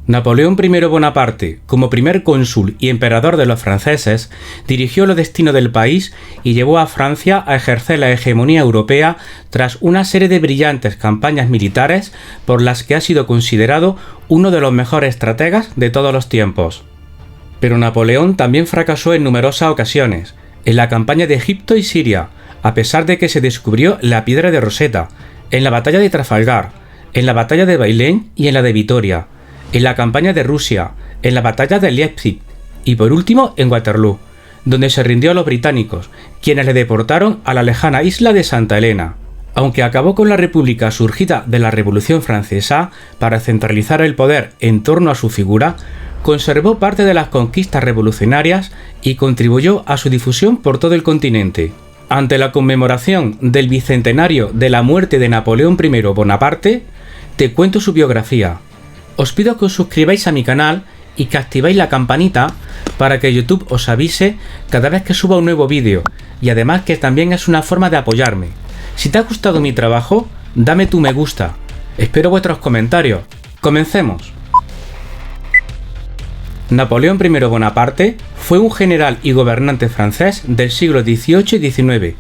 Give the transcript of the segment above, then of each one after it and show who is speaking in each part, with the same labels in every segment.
Speaker 1: Napoleón I Bonaparte, como primer cónsul y emperador de los franceses, dirigió los destinos del país y llevó a Francia a ejercer la hegemonía europea tras una serie de brillantes campañas militares por las que ha sido considerado uno de los mejores estrategas de todos los tiempos. Pero Napoleón también fracasó en numerosas ocasiones, en la campaña de Egipto y Siria, a pesar de que se descubrió la piedra de Rosetta, en la batalla de Trafalgar, en la batalla de Bailén y en la de Vitoria, en la campaña de Rusia, en la batalla de Leipzig y por último en Waterloo, donde se rindió a los británicos, quienes le deportaron a la lejana isla de Santa Helena. Aunque acabó con la república surgida de la Revolución Francesa para centralizar el poder en torno a su figura, conservó parte de las conquistas revolucionarias y contribuyó a su difusión por todo el continente. Ante la conmemoración del bicentenario de la muerte de Napoleón I Bonaparte, te cuento su biografía. Os pido que os suscribáis a mi canal y que activéis la campanita para que YouTube os avise cada vez que suba un nuevo vídeo, y además que también es una forma de apoyarme. Si te ha gustado mi trabajo, dame tu me gusta. Espero vuestros comentarios. ¡Comencemos! Napoleón I Bonaparte fue un general y gobernante francés del siglo XVIII y XIX.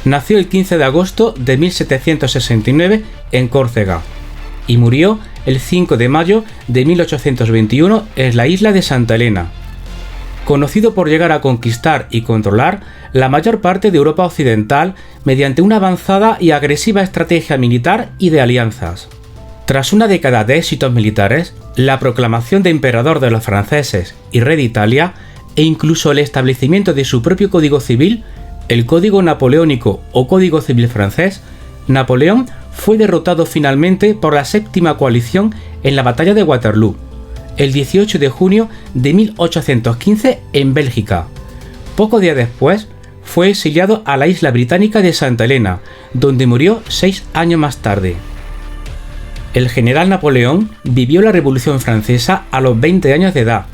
Speaker 1: Nació el 15 de agosto de 1769 en Córcega y murió el 5 de mayo de 1821 en la isla de Santa Helena. Conocido por llegar a conquistar y controlar la mayor parte de Europa Occidental mediante una avanzada y agresiva estrategia militar y de alianzas. Tras una década de éxitos militares, la proclamación de emperador de los franceses y rey de Italia, e incluso el establecimiento de su propio código civil, el Código Napoleónico o Código Civil francés, Napoleón fue derrotado finalmente por la Séptima Coalición en la batalla de Waterloo, el 18 de junio de 1815 en Bélgica. Poco días después, fue exiliado a la isla británica de Santa Helena, donde murió 6 años más tarde. El general Napoleón vivió la Revolución Francesa a los 20 años de edad.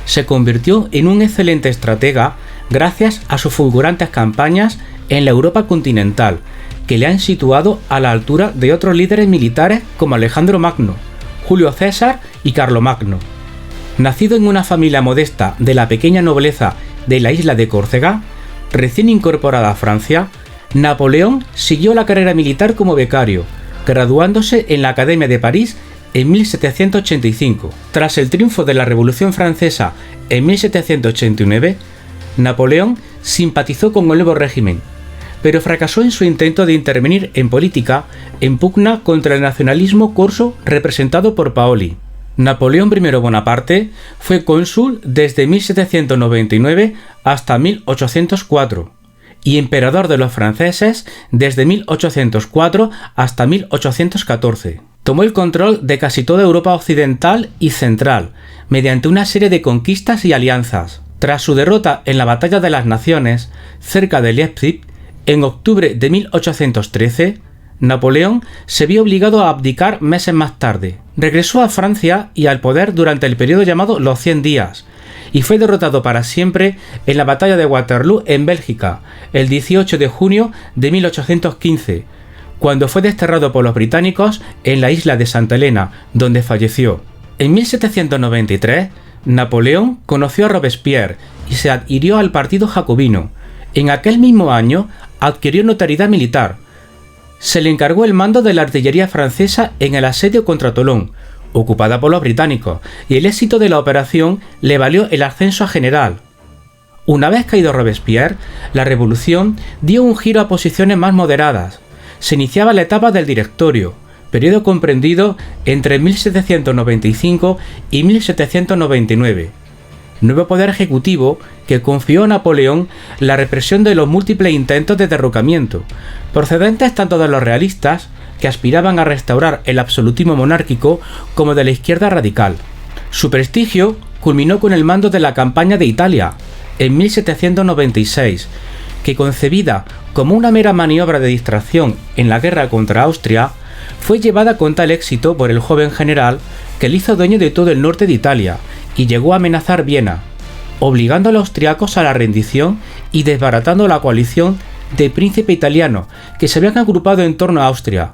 Speaker 1: Se convirtió en un excelente estratega gracias a sus fulgurantes campañas en la Europa continental, que le han situado a la altura de otros líderes militares como Alejandro Magno, Julio César y Carlomagno. Nacido en una familia modesta de la pequeña nobleza de la isla de Córcega, recién incorporada a Francia, Napoleón siguió la carrera militar como becario, graduándose en la Academia de París en 1785. Tras el triunfo de la Revolución Francesa en 1789, Napoleón simpatizó con el nuevo régimen, pero fracasó en su intento de intervenir en política en pugna contra el nacionalismo corso representado por Paoli. Napoleón I Bonaparte fue cónsul desde 1799 hasta 1804 y emperador de los franceses desde 1804 hasta 1814. Tomó el control de casi toda Europa occidental y central mediante una serie de conquistas y alianzas. Tras su derrota en la Batalla de las Naciones, cerca de Leipzig, en octubre de 1813, Napoleón se vio obligado a abdicar meses más tarde. Regresó a Francia y al poder durante el periodo llamado los 100 días, y fue derrotado para siempre en la batalla de Waterloo en Bélgica, el 18 de junio de 1815, cuando fue desterrado por los británicos en la isla de Santa Helena, donde falleció. En 1793, Napoleón conoció a Robespierre y se adhirió al partido jacobino. En aquel mismo año adquirió notoriedad militar. Se le encargó el mando de la artillería francesa en el asedio contra Tolón, ocupada por los británicos, y el éxito de la operación le valió el ascenso a general. Una vez caído Robespierre, la revolución dio un giro a posiciones más moderadas. Se iniciaba la etapa del Directorio, periodo comprendido entre 1795 y 1799. Nuevo poder ejecutivo que confió a Napoleón la represión de los múltiples intentos de derrocamiento, procedentes tanto de los realistas, que aspiraban a restaurar el absolutismo monárquico, como de la izquierda radical. Su prestigio culminó con el mando de la campaña de Italia, en 1796, que, concebida como una mera maniobra de distracción en la guerra contra Austria, fue llevada con tal éxito por el joven general que le hizo dueño de todo el norte de Italia y llegó a amenazar Viena, obligando a los austriacos a la rendición y desbaratando la coalición de príncipe italiano que se habían agrupado en torno a Austria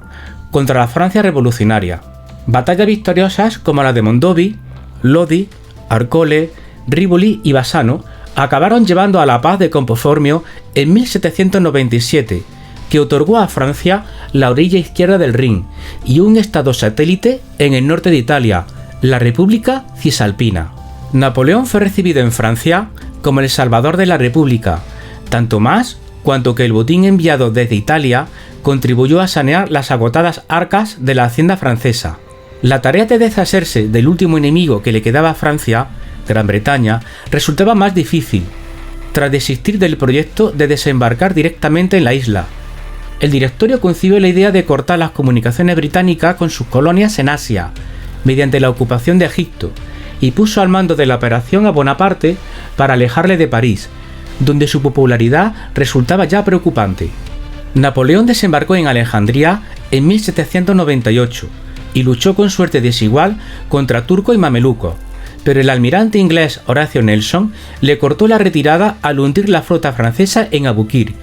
Speaker 1: contra la Francia revolucionaria. Batallas victoriosas como la de Mondovì Lodi, Arcole, Rivoli y Bassano acabaron llevando a la paz de Campoformio en 1797, que otorgó a Francia la orilla izquierda del Rin y un estado satélite en el norte de Italia, la República Cisalpina. Napoleón fue recibido en Francia como el salvador de la República, tanto más cuanto que el botín enviado desde Italia contribuyó a sanear las agotadas arcas de la hacienda francesa. La tarea de deshacerse del último enemigo que le quedaba a Francia, Gran Bretaña, resultaba más difícil, tras desistir del proyecto de desembarcar directamente en la isla. El directorio concibió la idea de cortar las comunicaciones británicas con sus colonias en Asia, mediante la ocupación de Egipto, y puso al mando de la operación a Bonaparte para alejarle de París, donde su popularidad resultaba ya preocupante. Napoleón desembarcó en Alejandría en 1798 y luchó con suerte desigual contra turcos y mamelucos, pero el almirante inglés Horatio Nelson le cortó la retirada al hundir la flota francesa en Abukir,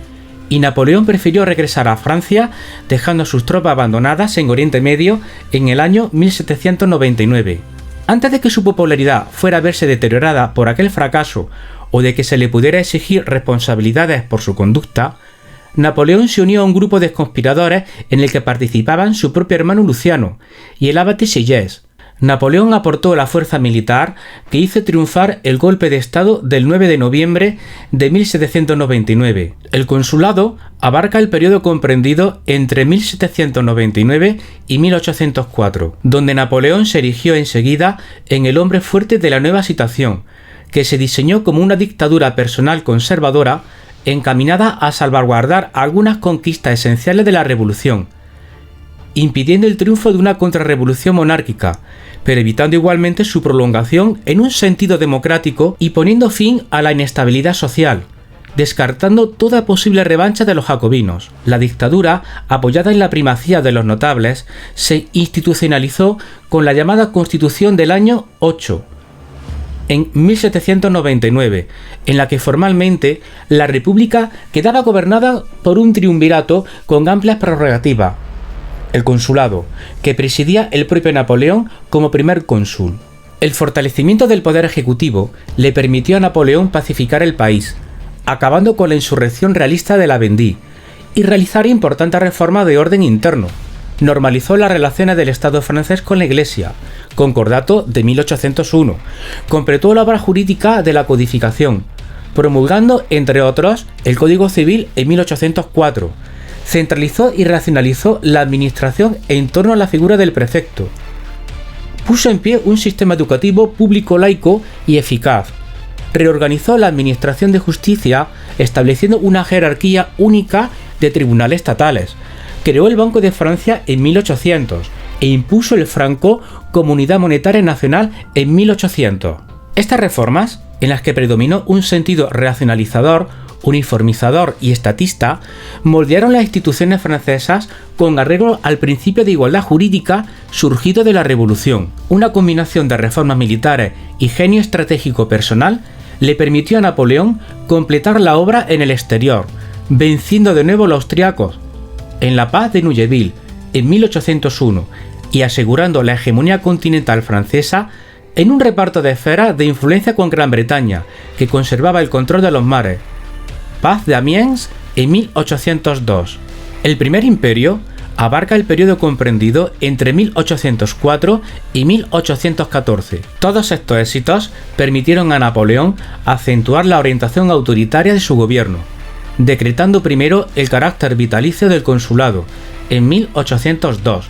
Speaker 1: y Napoleón prefirió regresar a Francia dejando a sus tropas abandonadas en Oriente Medio en el año 1799. Antes de que su popularidad fuera a verse deteriorada por aquel fracaso o de que se le pudiera exigir responsabilidades por su conducta, Napoleón se unió a un grupo de conspiradores en el que participaban su propio hermano Luciano y el abate Sieyès. Napoleón aportó la fuerza militar que hizo triunfar el golpe de estado del 9 de noviembre de 1799. El consulado abarca el periodo comprendido entre 1799 y 1804, donde Napoleón se erigió enseguida en el hombre fuerte de la nueva situación, que se diseñó como una dictadura personal conservadora encaminada a salvaguardar algunas conquistas esenciales de la revolución, impidiendo el triunfo de una contrarrevolución monárquica, pero evitando igualmente su prolongación en un sentido democrático y poniendo fin a la inestabilidad social, descartando toda posible revancha de los jacobinos. La dictadura, apoyada en la primacía de los notables, se institucionalizó con la llamada Constitución del año 8, en 1799, en la que formalmente la República quedaba gobernada por un triunvirato con amplias prerrogativas: el consulado, que presidía el propio Napoleón como primer cónsul. El fortalecimiento del poder ejecutivo le permitió a Napoleón pacificar el país, acabando con la insurrección realista de la Vendée, y realizar importantes reformas de orden interno. Normalizó las relaciones del Estado francés con la Iglesia, Concordato de 1801, completó la obra jurídica de la codificación, promulgando, entre otros, el Código Civil en 1804, centralizó y racionalizó la administración en torno a la figura del prefecto, puso en pie un sistema educativo público laico y eficaz, reorganizó la administración de justicia estableciendo una jerarquía única de tribunales estatales, creó el Banco de Francia en 1800 e impuso el franco como unidad monetaria nacional en 1800. Estas reformas, en las que predominó un sentido racionalizador, uniformizador y estatista, moldearon las instituciones francesas con arreglo al principio de igualdad jurídica surgido de la Revolución. Una combinación de reformas militares y genio estratégico personal le permitió a Napoleón completar la obra en el exterior, venciendo de nuevo a los austriacos en la paz de Neuchâtel en 1801 y asegurando la hegemonía continental francesa en un reparto de esferas de influencia con Gran Bretaña, que conservaba el control de los mares. Paz de Amiens en 1802. El Primer Imperio abarca el periodo comprendido entre 1804 y 1814. Todos estos éxitos permitieron a Napoleón acentuar la orientación autoritaria de su gobierno, decretando primero el carácter vitalicio del consulado en 1802.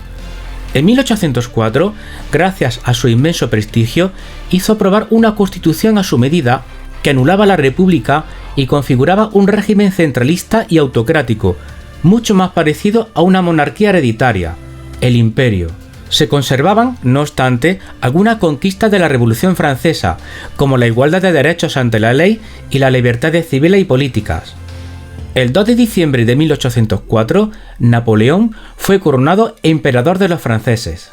Speaker 1: En 1804, gracias a su inmenso prestigio, hizo aprobar una constitución a su medida que anulaba la República y configuraba un régimen centralista y autocrático, mucho más parecido a una monarquía hereditaria, el Imperio. Se conservaban, no obstante, algunas conquistas de la Revolución Francesa, como la igualdad de derechos ante la ley y las libertades civiles y políticas. El 2 de diciembre de 1804, Napoleón fue coronado emperador de los franceses.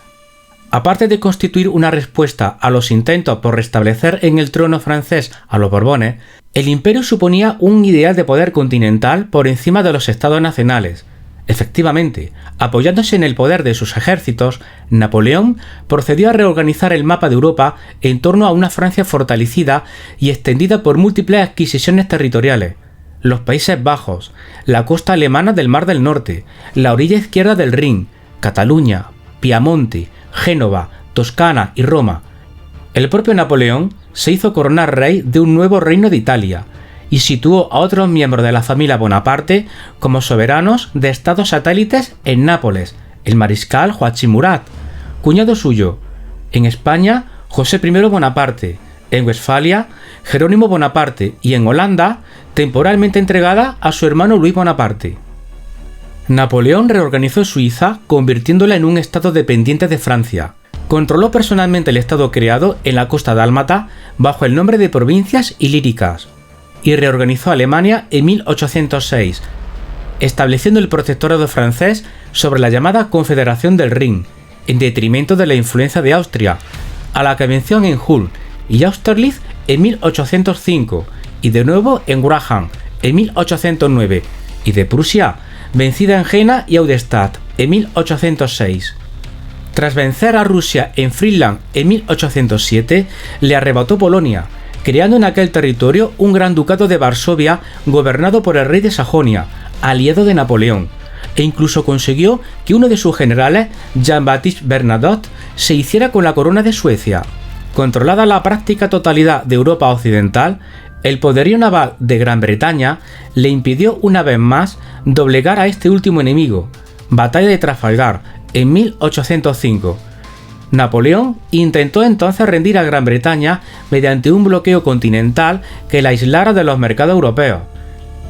Speaker 1: Aparte de constituir una respuesta a los intentos por restablecer en el trono francés a los Borbones, el imperio suponía un ideal de poder continental por encima de los estados nacionales. Efectivamente, apoyándose en el poder de sus ejércitos, Napoleón procedió a reorganizar el mapa de Europa en torno a una Francia fortalecida y extendida por múltiples adquisiciones territoriales: los Países Bajos, la costa alemana del Mar del Norte, la orilla izquierda del Rin, Cataluña, Piamonte, Génova, Toscana y Roma. El propio Napoleón se hizo coronar rey de un nuevo reino de Italia y situó a otros miembros de la familia Bonaparte como soberanos de estados satélites en Nápoles: el mariscal Joachim Murat, cuñado suyo; en España, José I Bonaparte; en Westfalia, Jerónimo Bonaparte; y en Holanda, temporalmente entregada a su hermano Luis Bonaparte. Napoleón reorganizó Suiza, convirtiéndola en un estado dependiente de Francia. Controló personalmente el estado creado en la costa dálmata bajo el nombre de provincias ilíricas, y reorganizó Alemania en 1806, estableciendo el protectorado francés sobre la llamada Confederación del Rin, en detrimento de la influencia de Austria, a la que venció en Hull y Austerlitz en 1805, y de nuevo en Graham en 1809, y de Prusia, vencida en Jena y Auderstadt en 1806. Tras vencer a Rusia en Friedland en 1807, le arrebató Polonia, creando en aquel territorio un gran ducado de Varsovia gobernado por el rey de Sajonia, aliado de Napoleón, e incluso consiguió que uno de sus generales, Jean-Baptiste Bernadotte, se hiciera con la corona de Suecia. Controlada la práctica totalidad de Europa occidental, el poderío naval de Gran Bretaña le impidió una vez más doblegar a este último enemigo. Batalla de Trafalgar en 1805. Napoleón intentó entonces rendir a Gran Bretaña mediante un bloqueo continental que la aislara de los mercados europeos.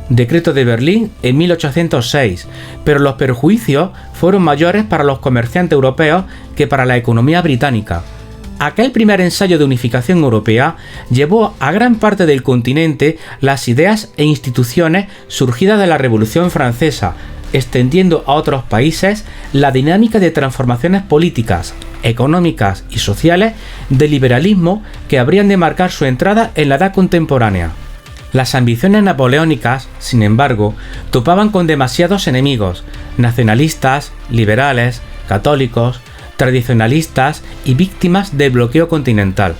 Speaker 1: Decreto de Berlín en 1806, pero los perjuicios fueron mayores para los comerciantes europeos que para la economía británica. Aquel primer ensayo de unificación europea llevó a gran parte del continente las ideas e instituciones surgidas de la Revolución Francesa, extendiendo a otros países la dinámica de transformaciones políticas, económicas y sociales del liberalismo que habrían de marcar su entrada en la edad contemporánea. Las ambiciones napoleónicas, sin embargo, topaban con demasiados enemigos: nacionalistas, liberales, católicos, tradicionalistas y víctimas del bloqueo continental.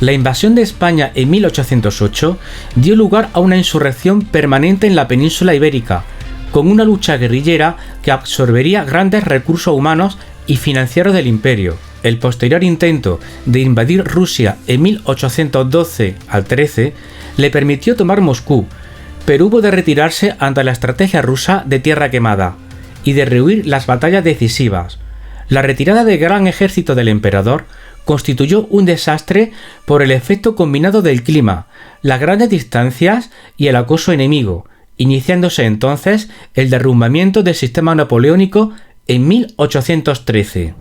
Speaker 1: La invasión de España en 1808 dio lugar a una insurrección permanente en la península ibérica, con una lucha guerrillera que absorbería grandes recursos humanos y financieros del imperio. El posterior intento de invadir Rusia en 1812 al 13 le permitió tomar Moscú, pero hubo de retirarse ante la estrategia rusa de tierra quemada y de rehuir las batallas decisivas. La retirada del gran ejército del emperador constituyó un desastre por el efecto combinado del clima, las grandes distancias y el acoso enemigo, iniciándose entonces el derrumbamiento del sistema napoleónico en 1813.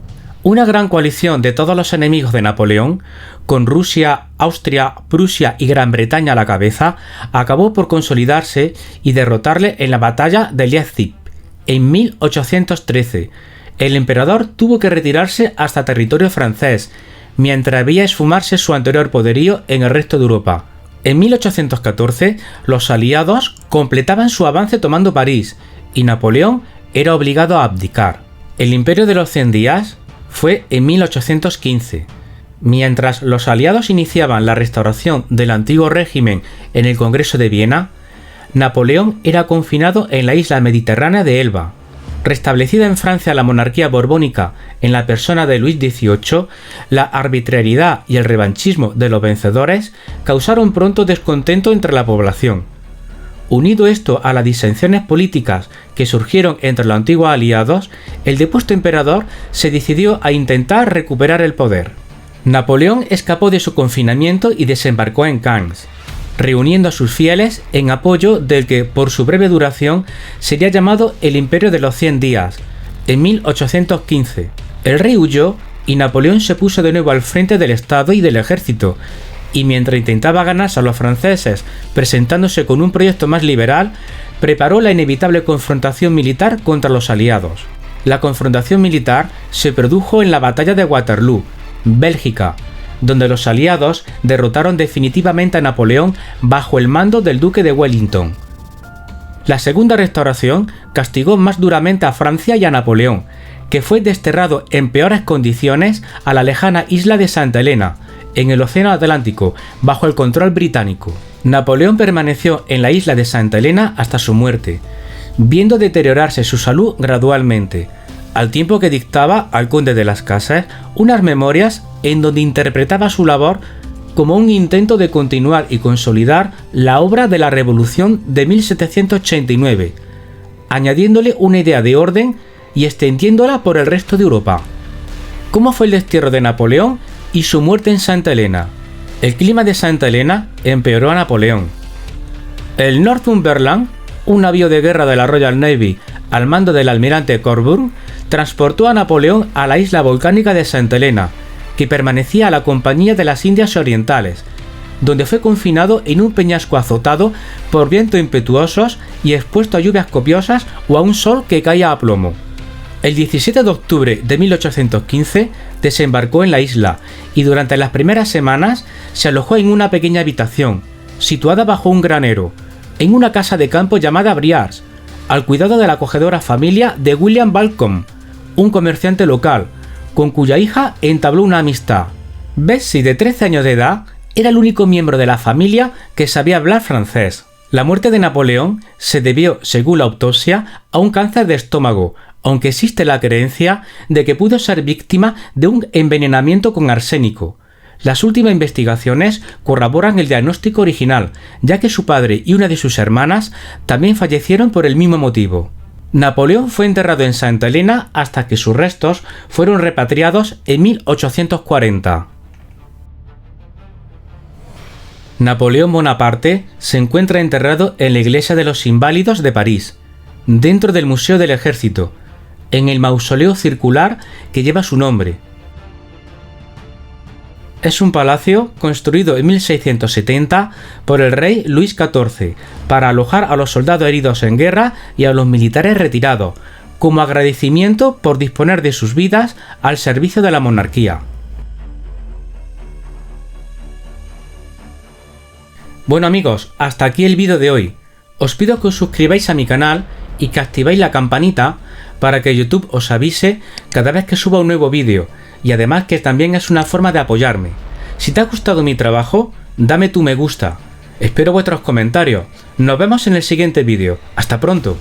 Speaker 1: Una gran coalición de todos los enemigos de Napoleón, con Rusia, Austria, Prusia y Gran Bretaña a la cabeza, acabó por consolidarse y derrotarle en la batalla de Leipzig en 1813. El emperador tuvo que retirarse hasta territorio francés, mientras veía esfumarse su anterior poderío en el resto de Europa. En 1814, los aliados completaban su avance tomando París, y Napoleón era obligado a abdicar. El Imperio de los 100 días fue en 1815. Mientras los aliados iniciaban la restauración del antiguo régimen en el Congreso de Viena, Napoleón era confinado en la isla mediterránea de Elba. Restablecida en Francia la monarquía borbónica en la persona de Luis XVIII, la arbitrariedad y el revanchismo de los vencedores causaron pronto descontento entre la población. Unido esto a las disensiones políticas que surgieron entre los antiguos aliados, el depuesto emperador se decidió a intentar recuperar el poder. Napoleón escapó de su confinamiento y desembarcó en Cannes, reuniendo a sus fieles en apoyo del que, por su breve duración, sería llamado el Imperio de los 100 días, en 1815. El rey huyó y Napoleón se puso de nuevo al frente del Estado y del ejército, y mientras intentaba ganarse a los franceses presentándose con un proyecto más liberal, preparó la inevitable confrontación militar contra los aliados. La confrontación militar se produjo en la batalla de Waterloo, Bélgica, donde los aliados derrotaron definitivamente a Napoleón bajo el mando del duque de Wellington. La Segunda Restauración castigó más duramente a Francia y a Napoleón, que fue desterrado en peores condiciones a la lejana isla de Santa Elena, en el Océano Atlántico, bajo el control británico. Napoleón permaneció en la isla de Santa Elena hasta su muerte, viendo deteriorarse su salud gradualmente, al tiempo que dictaba al conde de las Casas unas memorias en donde interpretaba su labor como un intento de continuar y consolidar la obra de la Revolución de 1789, añadiéndole una idea de orden y extendiéndola por el resto de Europa. ¿Cómo fue el destierro de Napoleón y su muerte en Santa Elena? El clima de Santa Elena empeoró a Napoleón. El Northumberland, un navío de guerra de la Royal Navy al mando del almirante Cockburn, transportó a Napoleón a la isla volcánica de Santa Elena, que permanecía a la Compañía de las Indias Orientales, donde fue confinado en un peñasco azotado por vientos impetuosos y expuesto a lluvias copiosas o a un sol que caía a plomo. El 17 de octubre de 1815 desembarcó en la isla y durante las primeras semanas se alojó en una pequeña habitación, situada bajo un granero, en una casa de campo llamada Briars, al cuidado de la acogedora familia de William Balcombe, un comerciante local, con cuya hija entabló una amistad. Betsy, de 13 años de edad, era el único miembro de la familia que sabía hablar francés. La muerte de Napoleón se debió, según la autopsia, a un cáncer de estómago, aunque existe la creencia de que pudo ser víctima de un envenenamiento con arsénico. Las últimas investigaciones corroboran el diagnóstico original, ya que su padre y una de sus hermanas también fallecieron por el mismo motivo. Napoleón fue enterrado en Santa Elena hasta que sus restos fueron repatriados en 1840. Napoleón Bonaparte se encuentra enterrado en la Iglesia de los Inválidos de París, dentro del Museo del Ejército, en el mausoleo circular que lleva su nombre. Es un palacio construido en 1670 por el rey Luis XIV para alojar a los soldados heridos en guerra y a los militares retirados, como agradecimiento por disponer de sus vidas al servicio de la monarquía. Bueno amigos, hasta aquí el vídeo de hoy. Os pido que os suscribáis a mi canal y que activéis la campanita para que YouTube os avise cada vez que suba un nuevo vídeo, y además que también es una forma de apoyarme. Si te ha gustado mi trabajo, dame tu me gusta. Espero vuestros comentarios. Nos vemos en el siguiente vídeo. Hasta pronto.